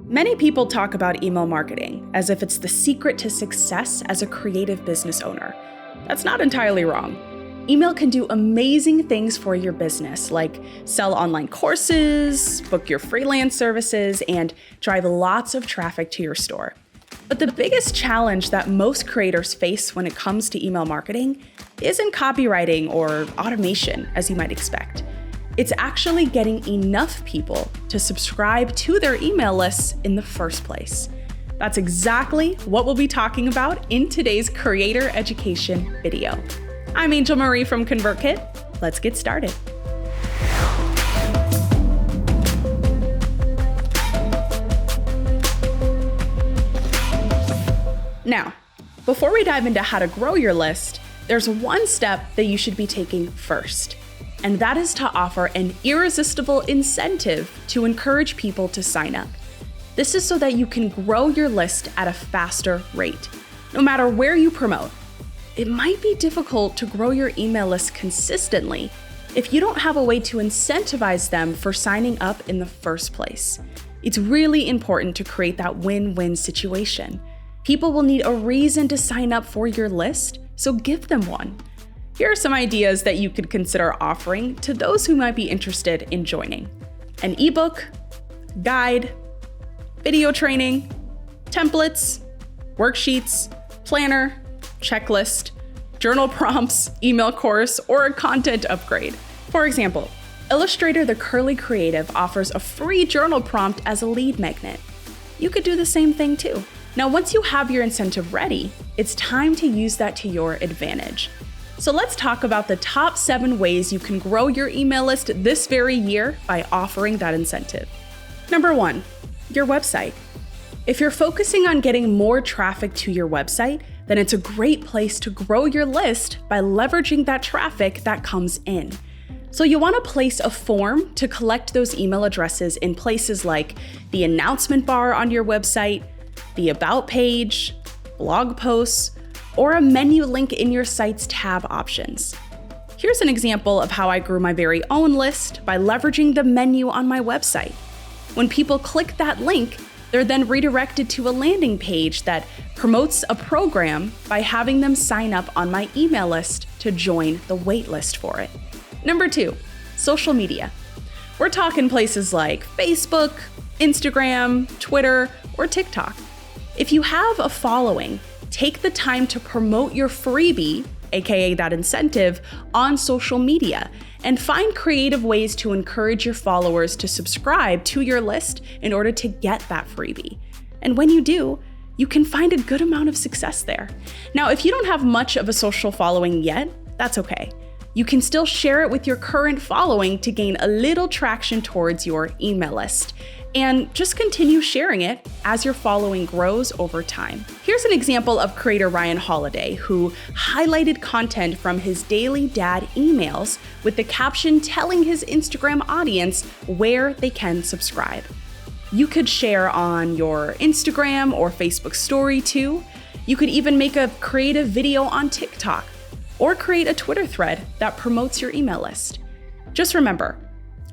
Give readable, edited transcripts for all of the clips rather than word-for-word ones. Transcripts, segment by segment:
Many people talk about email marketing as if it's the secret to success as a creative business owner. That's not entirely wrong. Email can do amazing things for your business, like sell online courses, book your freelance services, and drive lots of traffic to your store. But the biggest challenge that most creators face when it comes to email marketing isn't copywriting or automation, as you might expect. It's actually getting enough people to subscribe to their email lists in the first place. That's exactly what we'll be talking about in today's creator education video. I'm Angel Marie from ConvertKit. Let's get started. Now, before we dive into how to grow your list, there's one step that you should be taking first, and that is to offer an irresistible incentive to encourage people to sign up. This is so that you can grow your list at a faster rate, no matter where you promote. It might be difficult to grow your email list consistently if you don't have a way to incentivize them for signing up in the first place. It's really important to create that win-win situation. People will need a reason to sign up for your list, so give them one. Here are some ideas that you could consider offering to those who might be interested in joining: an ebook, guide, video training, templates, worksheets, planner, checklist, journal prompts, email course, or a content upgrade. For example, Illustrator The Curly Creative offers a free journal prompt as a lead magnet. You could do the same thing too. Now, once you have your incentive ready, it's time to use that to your advantage. So let's talk about the top 7 ways you can grow your email list this very year by offering that incentive. Number 1, your website. If you're focusing on getting more traffic to your website, then it's a great place to grow your list by leveraging that traffic that comes in. So you want to place a form to collect those email addresses in places like the announcement bar on your website, the About page, blog posts, or a menu link in your site's tab options. Here's an example of how I grew my very own list by leveraging the menu on my website. When people click that link, they're then redirected to a landing page that promotes a program by having them sign up on my email list to join the waitlist for it. Number 2, social media. We're talking places like Facebook, Instagram, Twitter, or TikTok. If you have a following, take the time to promote your freebie, aka that incentive, on social media, and find creative ways to encourage your followers to subscribe to your list in order to get that freebie. And when you do, you can find a good amount of success there. Now, if you don't have much of a social following yet, that's okay. You can still share it with your current following to gain a little traction towards your email list. And just continue sharing it as your following grows over time. Here's an example of creator Ryan Holiday, who highlighted content from his daily dad emails with the caption telling his Instagram audience where they can subscribe. You could share on your Instagram or Facebook story too. You could even make a creative video on TikTok or create a Twitter thread that promotes your email list. Just remember,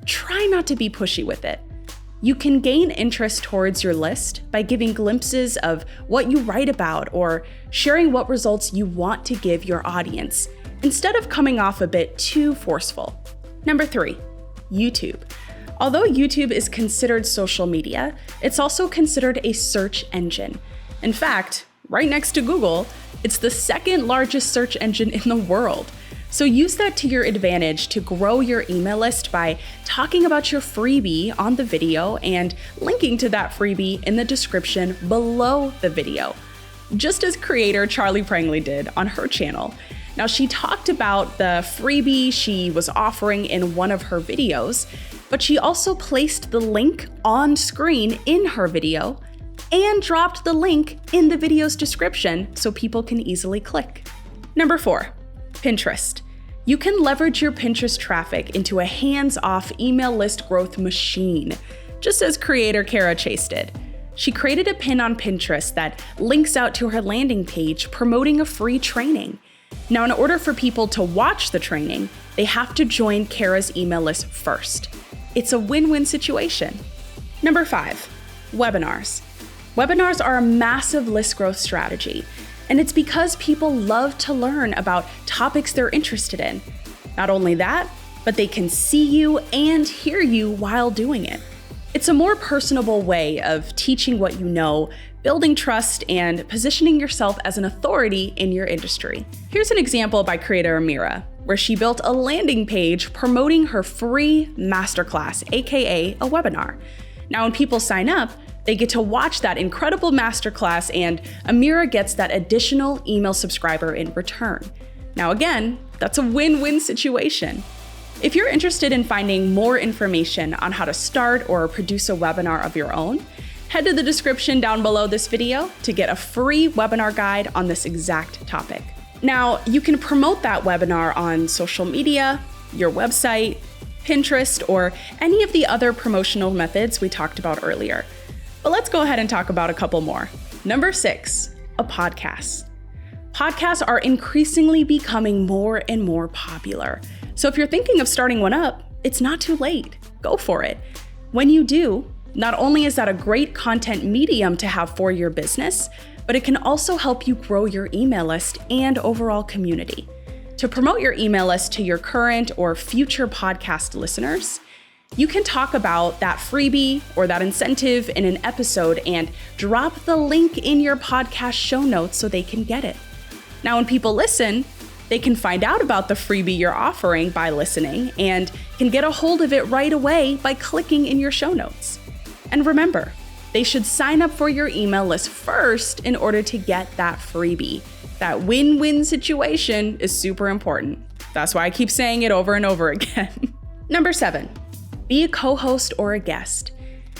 try not to be pushy with it. You can gain interest towards your list by giving glimpses of what you write about or sharing what results you want to give your audience, instead of coming off a bit too forceful. Number 3, YouTube. Although YouTube is considered social media, it's also considered a search engine. In fact, right next to Google, it's the second largest search engine in the world. So use that to your advantage to grow your email list by talking about your freebie on the video and linking to that freebie in the description below the video, just as creator Charlie Prangley did on her channel. Now, she talked about the freebie she was offering in one of her videos, but she also placed the link on screen in her video and dropped the link in the video's description so people can easily click. Number 4, Pinterest. You can leverage your Pinterest traffic into a hands-off email list growth machine, just as creator Kara Chase did. She created a pin on Pinterest that links out to her landing page promoting a free training. Now, in order for people to watch the training, they have to join Kara's email list first. It's a win-win situation. Number 5, Webinars. Webinars are a massive list growth strategy, and it's because people love to learn about topics they're interested in. Not only that, but they can see you and hear you while doing it. It's a more personable way of teaching what you know, building trust, and positioning yourself as an authority in your industry. Here's an example by creator Amira, where she built a landing page promoting her free masterclass, aka a webinar. Now, when people sign up, they get to watch that incredible masterclass, and Amira gets that additional email subscriber in return. Now again, that's a win-win situation. If you're interested in finding more information on how to start or produce a webinar of your own, head to the description down below this video to get a free webinar guide on this exact topic. Now, you can promote that webinar on social media, your website, Pinterest, or any of the other promotional methods we talked about earlier. But let's go ahead and talk about a couple more. Number 6, a podcast. Podcasts are increasingly becoming more and more popular. So if you're thinking of starting one up, it's not too late. Go for it. When you do, not only is that a great content medium to have for your business, but it can also help you grow your email list and overall community. To promote your email list to your current or future podcast listeners, you can talk about that freebie or that incentive in an episode and drop the link in your podcast show notes so they can get it. Now, when people listen, they can find out about the freebie you're offering by listening and can get a hold of it right away by clicking in your show notes. And remember, they should sign up for your email list first in order to get that freebie. That win-win situation is super important. That's why I keep saying it over and over again. Number 7, be a co-host or a guest.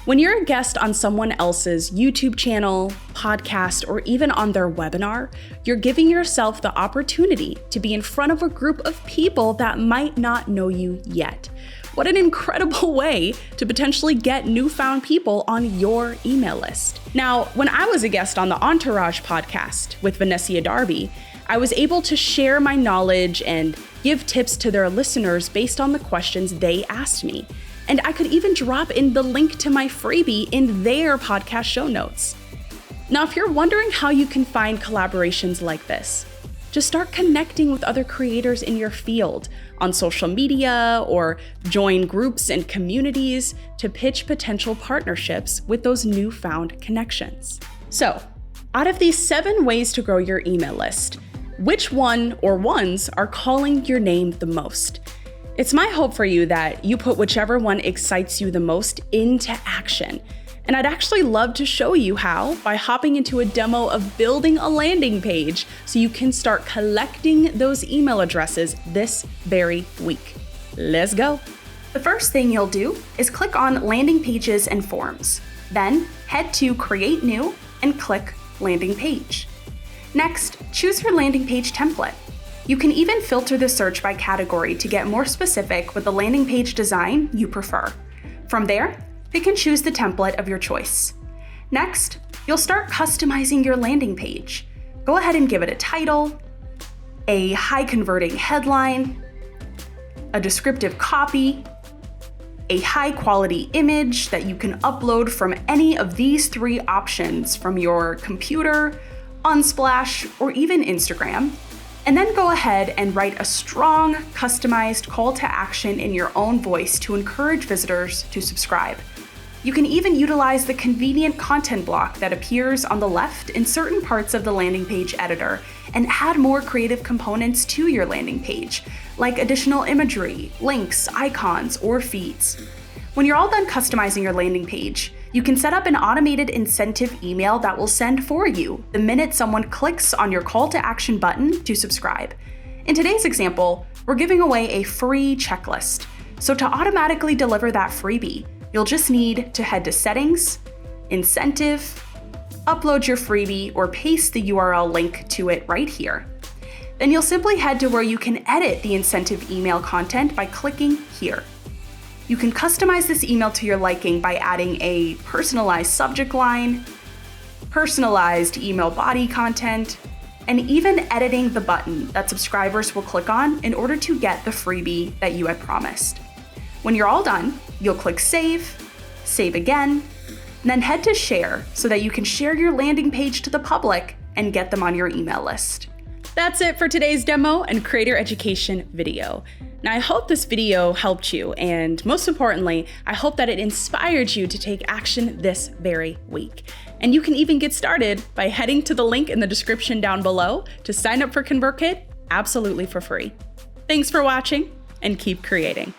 When you're a guest on someone else's YouTube channel, podcast, or even on their webinar, you're giving yourself the opportunity to be in front of a group of people that might not know you yet. What an incredible way to potentially get newfound people on your email list. Now, when I was a guest on the Entourage podcast with Vanessa Darby, I was able to share my knowledge and give tips to their listeners based on the questions they asked me. And I could even drop in the link to my freebie in their podcast show notes. Now, if you're wondering how you can find collaborations like this, just start connecting with other creators in your field on social media or join groups and communities to pitch potential partnerships with those newfound connections. So, out of these 7 ways to grow your email list, which one or ones are calling your name the most? It's my hope for you that you put whichever one excites you the most into action. And I'd actually love to show you how by hopping into a demo of building a landing page so you can start collecting those email addresses this very week. Let's go. The first thing you'll do is click on Landing Pages and Forms. Then head to Create New and click Landing Page. Next, choose your landing page template. You can even filter the search by category to get more specific with the landing page design you prefer. From there, pick and choose the template of your choice. Next, you'll start customizing your landing page. Go ahead and give it a title, a high-converting headline, a descriptive copy, a high-quality image that you can upload from any of these 3 options from your computer, Unsplash, or even Instagram. And then go ahead and write a strong, customized call to action in your own voice to encourage visitors to subscribe. You can even utilize the convenient content block that appears on the left in certain parts of the landing page editor and add more creative components to your landing page, like additional imagery, links, icons, or feeds. When you're all done customizing your landing page, you can set up an automated incentive email that will send for you the minute someone clicks on your call to action button to subscribe. In today's example, we're giving away a free checklist. So to automatically deliver that freebie, you'll just need to head to Settings, Incentive, upload your freebie, or paste the URL link to it right here. Then you'll simply head to where you can edit the incentive email content by clicking here. You can customize this email to your liking by adding a personalized subject line, personalized email body content, and even editing the button that subscribers will click on in order to get the freebie that you had promised. When you're all done, you'll click Save, Save Again, Then head to share so that you can share your landing page to the public and get them on your email list. That's it for today's demo and creator education video. Now, I hope this video helped you, and most importantly, I hope that it inspired you to take action this very week. And you can even get started by heading to the link in the description down below to sign up for ConvertKit absolutely for free. Thanks for watching, and keep creating.